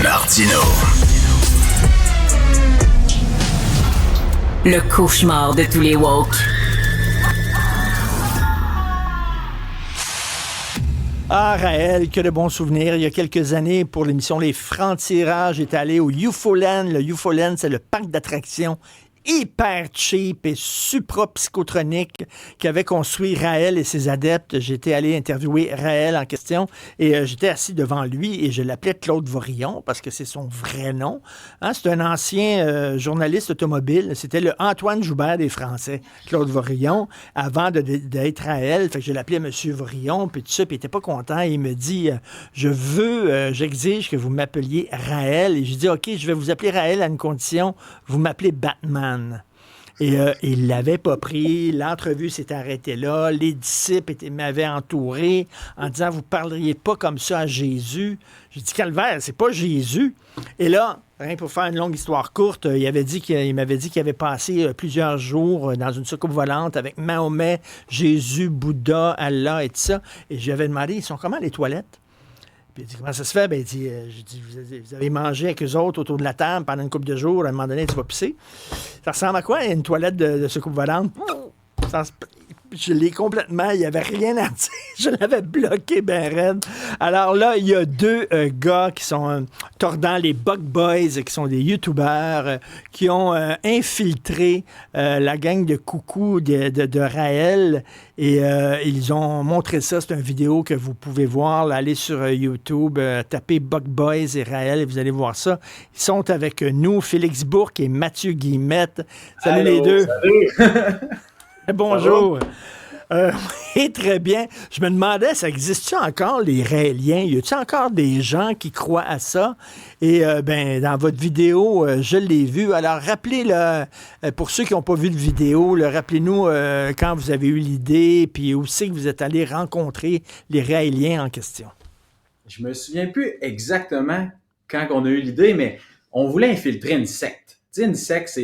Martino. Le cauchemar de tous les woke. Ah, Raël, que de bons souvenirs. Il y a quelques années, pour l'émission Les Francs-Tirages, j'étais allé au UFOland. Le UFOland, c'est le parc d'attractions hyper cheap et supra-psychotronique qu'avait construit Raël et ses adeptes. J'étais allé interviewer Raël en question et j'étais assis devant lui et je l'appelais Claude Vorillon parce que c'est son vrai nom. Hein, c'est un ancien journaliste automobile. C'était le Antoine Joubert des Français, Claude Vorillon, avant d'être Raël. Fait que je l'appelais Monsieur Vorillon, puis tout ça, puis il était pas content. Il me dit, j'exige que vous m'appeliez Raël. Et je dis, OK, je vais vous appeler Raël à une condition, vous m'appelez Batman. Et il l'avait pas pris. L'entrevue s'est arrêtée là. Les disciples m'avaient entouré en disant, vous parleriez pas comme ça à Jésus. J'ai dit, calvaire, c'est pas Jésus. Et là, rien pour faire une longue histoire courte, il m'avait dit qu'il avait passé plusieurs jours dans une soucoupe volante avec Mahomet, Jésus, Bouddha, Allah et tout ça. Et je lui avais demandé, ils sont comment les toilettes? Puis il dit, comment ça se fait? Ben, il dit, vous avez mangé avec eux autres autour de la table pendant une couple de jours, à un moment donné, tu vas pisser. Ça ressemble à quoi, une toilette de soucoupe volante? Je l'ai complètement, il n'y avait rien à dire. Je l'avais bloqué ben raide. Alors là, il y a deux gars qui sont tordant les Bug Boys, qui sont des youtubeurs, qui ont infiltré la gang de coucou de Raël. Et ils ont montré ça. C'est une vidéo que vous pouvez voir. Là, allez sur YouTube, tapez Bug Boys et Raël et vous allez voir ça. Ils sont avec nous, Félix Bourque et Mathieu Guillemette. Salut. Allô, les deux. Salut. Bonjour. Oui, très bien. Je me demandais, ça existe-tu encore, les Raéliens? Y a-t-il encore des gens qui croient à ça? Et dans votre vidéo, je l'ai vu. Alors, rappelez, pour ceux qui n'ont pas vu de vidéo, rappelez-nous quand vous avez eu l'idée, puis où c'est que vous êtes allé rencontrer les Raéliens en question. Je me souviens plus exactement quand on a eu l'idée, mais on voulait infiltrer une secte. Tu sais, une secte,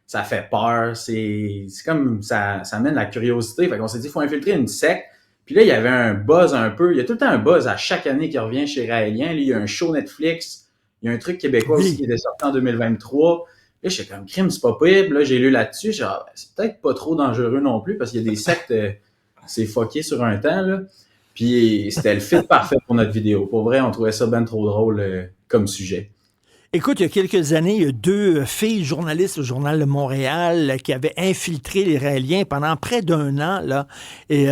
ça fait peur, c'est comme ça amène la curiosité. Fait qu'on s'est dit, il faut infiltrer une secte. Puis là, il y avait un buzz un peu. Il y a tout le temps un buzz à chaque année qui revient chez Raélien. Là, il y a un show Netflix. Il y a un truc québécois aussi qui est sorti en 2023. Là, j'étais comme, crime, c'est pas possible. Là, j'ai lu là-dessus. J'ai dit, c'est peut-être pas trop dangereux non plus parce qu'il y a des sectes, c'est fucké sur un temps, là. Puis c'était le fit parfait pour notre vidéo. Pour vrai, on trouvait ça ben trop drôle comme sujet. Écoute, il y a quelques années, il y a deux filles journalistes au Journal de Montréal qui avaient infiltré les Raéliens pendant près d'un an, là. Et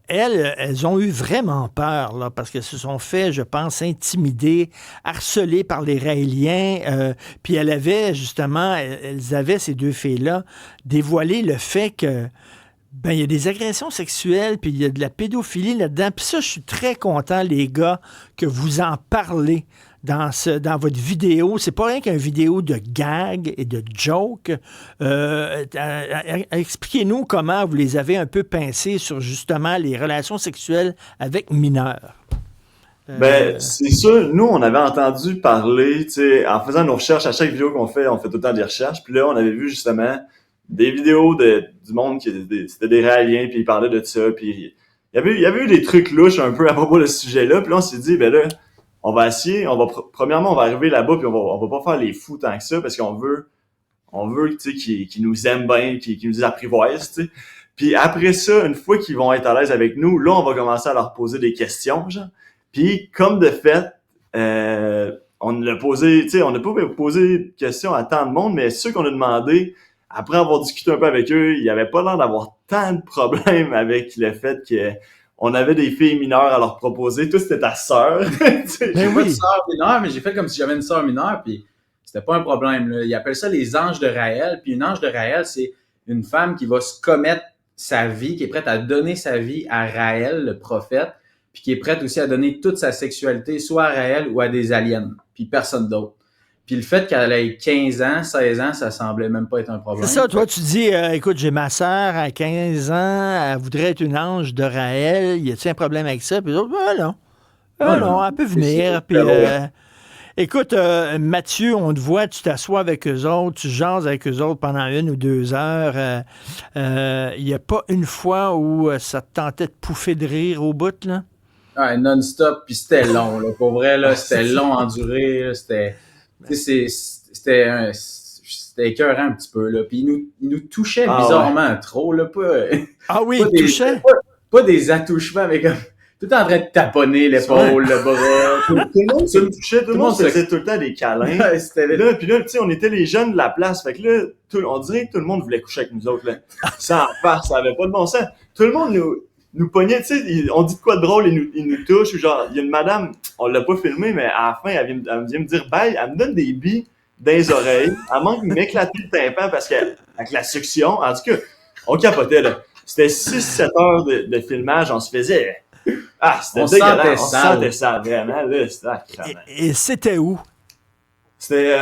elles ont eu vraiment peur, là, parce qu'elles se sont fait, je pense, intimider, harcelées par les Raéliens. Puis elles avaient, ces deux filles-là, dévoilé le fait que il y a des agressions sexuelles, puis il y a de la pédophilie là-dedans. Puis ça, je suis très content, les gars, que vous en parlez dans votre vidéo. C'est pas rien qu'une vidéo de gag et de joke. Expliquez-nous comment vous les avez un peu pincés sur, justement, les relations sexuelles avec mineurs. C'est sûr, nous, on avait entendu parler, tu sais, en faisant nos recherches, à chaque vidéo qu'on fait, on fait tout le temps des recherches. Puis là, on avait vu, justement, des vidéos du monde c'était des Raéliens, puis ils parlaient de ça, puis il y avait eu des trucs louches un peu à propos de ce sujet-là, puis là on s'est dit, ben là, on va essayer, premièrement on va arriver là-bas, puis on va pas faire les fous tant que ça, parce qu'on veut, tu sais, qu'ils nous aiment bien, qu'ils nous apprivoisent, tu sais. Puis après ça, une fois qu'ils vont être à l'aise avec nous, là on va commencer à leur poser des questions, genre. Puis comme de fait, on l'a posé, tu sais, on n'a pas posé de questions à tant de monde, mais ceux qu'on a demandé, après avoir discuté un peu avec eux, il n'y avait pas l'air d'avoir tant de problèmes avec le fait qu'on avait des filles mineures à leur proposer. Toi, c'était ta sœur. J'ai pas une sœur mineure, mais j'ai fait comme si j'avais une sœur mineure, puis c'était pas un problème, là. Ils appellent ça les anges de Raël, puis une ange de Raël, c'est une femme qui va se commettre sa vie, qui est prête à donner sa vie à Raël, le prophète, puis qui est prête aussi à donner toute sa sexualité, soit à Raël ou à des aliens, puis personne d'autre. Puis le fait qu'elle ait 15 ans, 16 ans, ça semblait même pas être un problème. C'est ça, toi, tu dis, écoute, j'ai ma sœur à 15 ans, elle voudrait être une ange de Raël, y a-t-il un problème avec ça? Puis l'autre, non, elle peut venir. Puis, écoute, Mathieu, on te voit, tu t'assois avec eux autres, tu jases avec eux autres pendant 1 ou 2 heures. Il n'y a pas une fois où ça te tentait de pouffer de rire au bout, là? Ouais, non-stop, puis c'était long, là. Pour vrai, là, c'était long à endurer, là. C'était écœurant un petit peu, là. Puis il nous touchait bizarrement trop, là. Ah oui, pas il touchait? Pas des attouchements, mais comme tout en train de taponner l'épaule, le bras. Tout le monde se touchait, tout le monde se faisait tout le temps des câlins. Ouais, puis là, tu sais, on était les jeunes de la place. Fait que là, on dirait que tout le monde voulait coucher avec nous autres, là. Sans farce, ça avait pas de bon sens. Tout le monde nous pognait, tu sais, on dit de quoi de drôle, il nous touche, ou genre, il y a une madame, on l'a pas filmé, mais à la fin, elle vient me dire bye, elle me donne des billes dans les oreilles, elle manque de m'éclater le tympan parce qu'avec la succion, en tout cas, on capotait, là. C'était 6-7 heures de filmage, on se faisait... c'était dégueulasse, on sentait ça, vraiment, là, c'était... Et c'était où? C'était,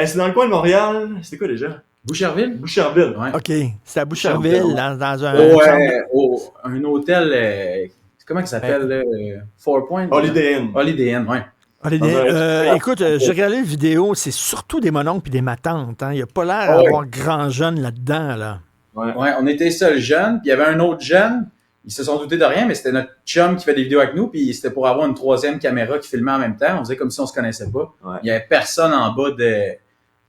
c'est dans le coin de Montréal, c'était quoi déjà? Boucherville? Boucherville. Ouais. OK, c'était à Boucherville, dans un hôtel, comment il s'appelle, Four Points? Holiday Inn. Holiday Inn, ouais. Écoute, j'ai regardé la vidéo, c'est surtout des mononcles et des matantes. Hein. Il n'y a pas l'air d'avoir grand jeune là-dedans. Là. Ouais, on était seuls jeunes, puis il y avait un autre jeune, ils se sont doutés de rien, mais c'était notre chum qui fait des vidéos avec nous, puis c'était pour avoir une troisième caméra qui filmait en même temps. On faisait comme si on se connaissait pas. Ouais. Il n'y avait personne en bas de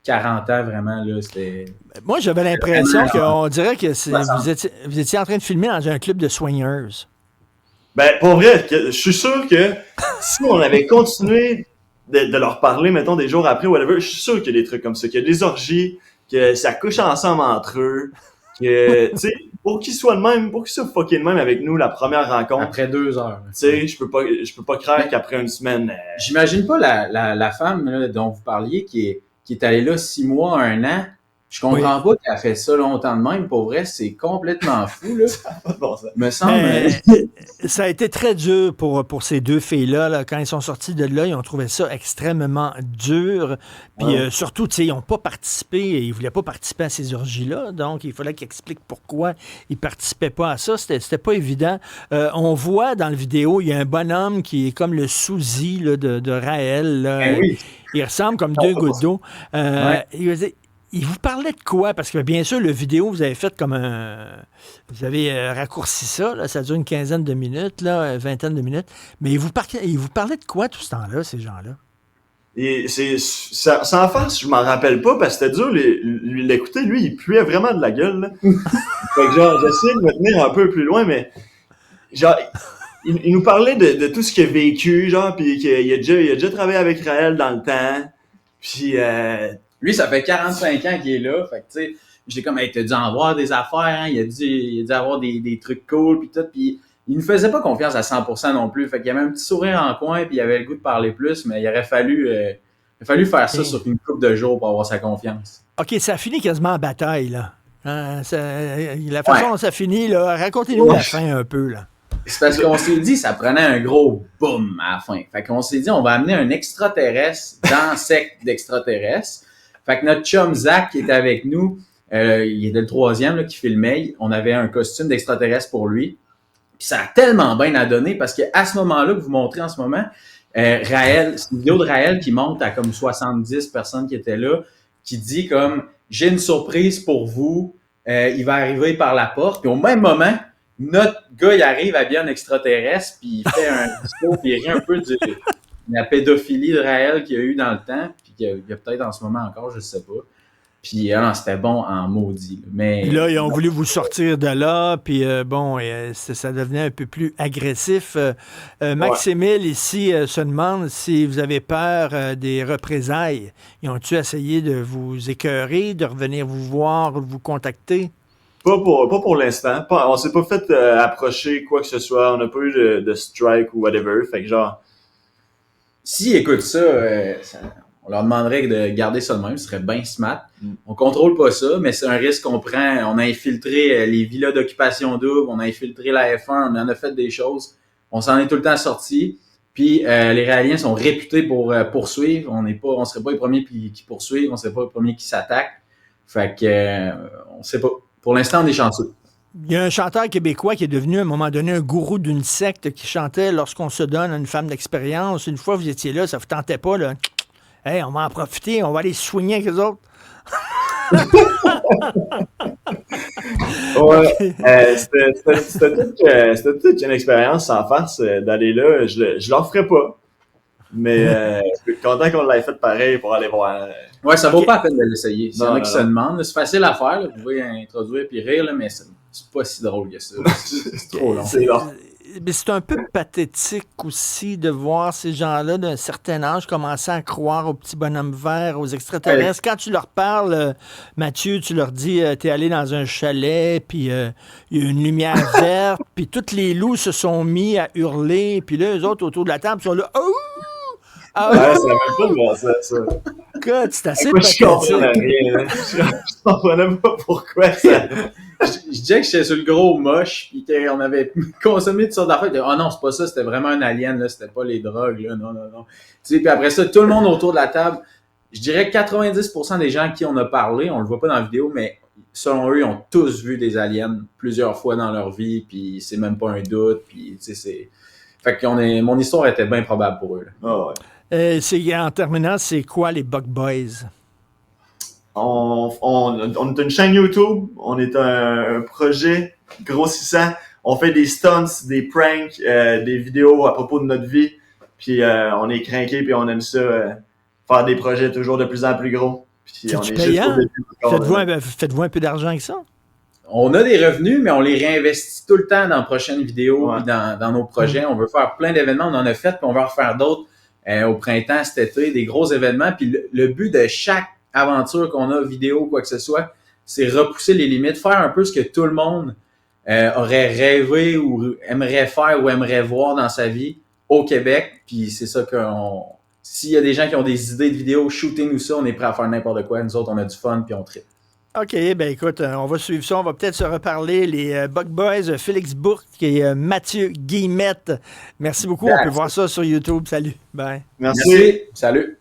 40 ans, vraiment. Là, c'était... Moi, j'avais l'impression qu'on dirait que vous étiez en train de filmer dans un club de swingers. Pour vrai, je suis sûr que si on avait continué de leur parler, mettons, des jours après, whatever, je suis sûr qu'il y a des trucs comme ça, qu'il y a des orgies, que ça couche ensemble entre eux, que, tu sais, pour qu'ils soient fuckés de même avec nous la première rencontre. Après 2 heures. Tu sais, je peux pas croire qu'après une semaine... J'imagine pas la femme là, dont vous parliez qui est allée là 6 mois, 1 an. Je comprends pas qu'elle a fait ça longtemps de même. Pour vrai, c'est complètement fou, là. Me semble. Ça a été très dur pour ces deux filles-là. Là. Quand ils sont sortis de là, ils ont trouvé ça extrêmement dur. Puis surtout, tu sais, ils n'ont pas participé. Ils ne voulaient pas participer à ces orgies-là. Donc, il fallait qu'ils expliquent pourquoi ils ne participaient pas à ça. C'était pas évident. On voit dans la vidéo, il y a un bonhomme qui est comme le sous-i de Raël. Là. Oui. Il ressemble comme deux gouttes d'eau. Il vous parlait de quoi? Parce que bien sûr, le vidéo, vous avez fait comme vous avez raccourci ça, là, ça dure une quinzaine de minutes, là, une vingtaine de minutes. Mais il vous parlait de quoi tout ce temps-là, ces gens-là? Et sans farce, je m'en rappelle pas, parce que c'était dur l'écouter. Lui, il puait vraiment de la gueule, là. Fait que genre, j'essayais de me tenir un peu plus loin, mais genre, il nous parlait de tout ce qu'il a vécu, genre, puis qu'il a déjà travaillé avec Raël dans le temps. Puis lui, ça fait 45 ans qu'il est là. Fait que, tu sais, j'étais comme, hey, t'as dû en voir des affaires, hein? Il a dû avoir des trucs cool, puis tout. Puis il ne faisait pas confiance à 100% non plus. Fait qu'il y avait un petit sourire en coin, puis il avait le goût de parler plus, mais il aurait fallu faire ça sur une couple de jours pour avoir sa confiance. OK, ça a fini quasiment en bataille, là. La façon dont ça finit, là, racontez-nous la fin un peu, là. C'est parce qu'on s'est dit, ça prenait un gros boom à la fin. Fait qu'on s'est dit, on va amener un extraterrestre dans secte d'extraterrestres. Fait que notre chum Zach qui était avec nous, il était le troisième là, qui filmait. On avait un costume d'extraterrestre pour lui. Puis ça a tellement bien à donner parce qu'à ce moment-là que vous montrez en ce moment, Raël, c'est une vidéo de Raël qui monte à comme 70 personnes qui étaient là, qui dit comme « J'ai une surprise pour vous, il va arriver par la porte. » Puis au même moment, notre gars, il arrive habillé en extraterrestre, puis il fait un discours, puis il rit un peu de la pédophilie de Raël qu'il y a eu dans le temps, puis qu'il y a peut-être en ce moment encore, je sais pas. Puis c'était bon en maudit. Mais là, ils ont voulu vous sortir de là, puis ça devenait un peu plus agressif. Max-Émile, ici, se demande si vous avez peur des représailles. Ils ont-tu essayé de vous écœurer, de revenir vous voir, vous contacter? Pas pour l'instant. On s'est pas fait approcher quoi que ce soit. On n'a pas eu de strike ou whatever. Fait que genre... S'ils écoutent ça, on leur demanderait de garder ça de même. Ce serait bien smart. On contrôle pas ça, mais c'est un risque qu'on prend. On a infiltré les villas d'occupation double. On a infiltré la F1. On en a fait des choses. On s'en est tout le temps sortis. Puis les Raéliens sont réputés pour poursuivre. On serait pas les premiers qui poursuivent. On serait pas les premiers qui s'attaquent. Fait que on sait pas. Pour l'instant, on est chanceux. Il y a un chanteur québécois qui est devenu à un moment donné un gourou d'une secte qui chantait « Lorsqu'on se donne à une femme d'expérience ». Une fois vous étiez là, ça vous tentait pas, là. Hey, on va en profiter, on va aller se soigner avec les autres. Ouais, c'était toute une expérience sans farce d'aller là. Je leur ferais pas. Mais je suis content qu'on l'ait fait pareil pour aller voir. Ouais, ça vaut pas la peine de l'essayer. S'il y en a Non, qui non, se non. demandent, c'est facile à faire, là. Vous pouvez introduire puis rire, là, mais c'est pas si drôle que ça. C'est trop long. C'est long. Mais c'est un peu pathétique aussi de voir ces gens-là d'un certain âge commencer à croire aux petits bonhommes verts, aux extraterrestres. Quand tu leur parles, Mathieu, tu leur dis t'es allé dans un chalet, puis il y a une lumière verte, puis tous les loups se sont mis à hurler, puis là, eux autres autour de la table sont là. Oh! Ah, Ouais, c'est même pas de voir ça. God, c'est assez Moi, je comprenais pathétique. rien. Là. Je comprenais pas pourquoi ça. Je disais que j'étais sur le gros moche, puis qu'on avait consommé toutes sortes d'affaires. Ah non, c'est pas ça, c'était vraiment un alien, là, c'était pas les drogues, là, non. Tu sais, puis après ça, tout le monde autour de la table, je dirais que 90% des gens à qui on a parlé, on le voit pas dans la vidéo, mais selon eux, ils ont tous vu des aliens plusieurs fois dans leur vie, puis c'est même pas un doute, puis tu sais, c'est... Fait que mon histoire était bien probable pour eux, là. Oh, ouais. En terminant, c'est quoi les Bug Boys? On est une chaîne YouTube, on est un projet grossissant, on fait des stunts, des pranks, des vidéos à propos de notre vie, puis on est craqués, puis on aime ça, faire des projets toujours de plus en plus gros. Puis on C'est-tu est juste payant? au début encore, Faites-vous un peu d'argent avec ça? On a des revenus, mais on les réinvestit tout le temps dans prochaines vidéos, Ouais. puis dans nos projets. On veut faire plein d'événements, on en a fait, puis on va en refaire d'autres au printemps, cet été, des gros événements. Puis le but de chaque aventure qu'on a, vidéo, quoi que ce soit, c'est repousser les limites, faire un peu ce que tout le monde aurait rêvé ou aimerait faire ou aimerait voir dans sa vie au Québec. Puis c'est ça s'il y a des gens qui ont des idées de vidéos, shootez-nous ça, on est prêt à faire n'importe quoi. Nous autres, on a du fun, puis on tripe. OK, ben écoute, on va suivre ça. On va peut-être se reparler. Les Bug Boys, Félix Bourque et Mathieu Guillemette. Merci beaucoup. On peut voir ça sur YouTube. Salut. Bye. Merci. Salut.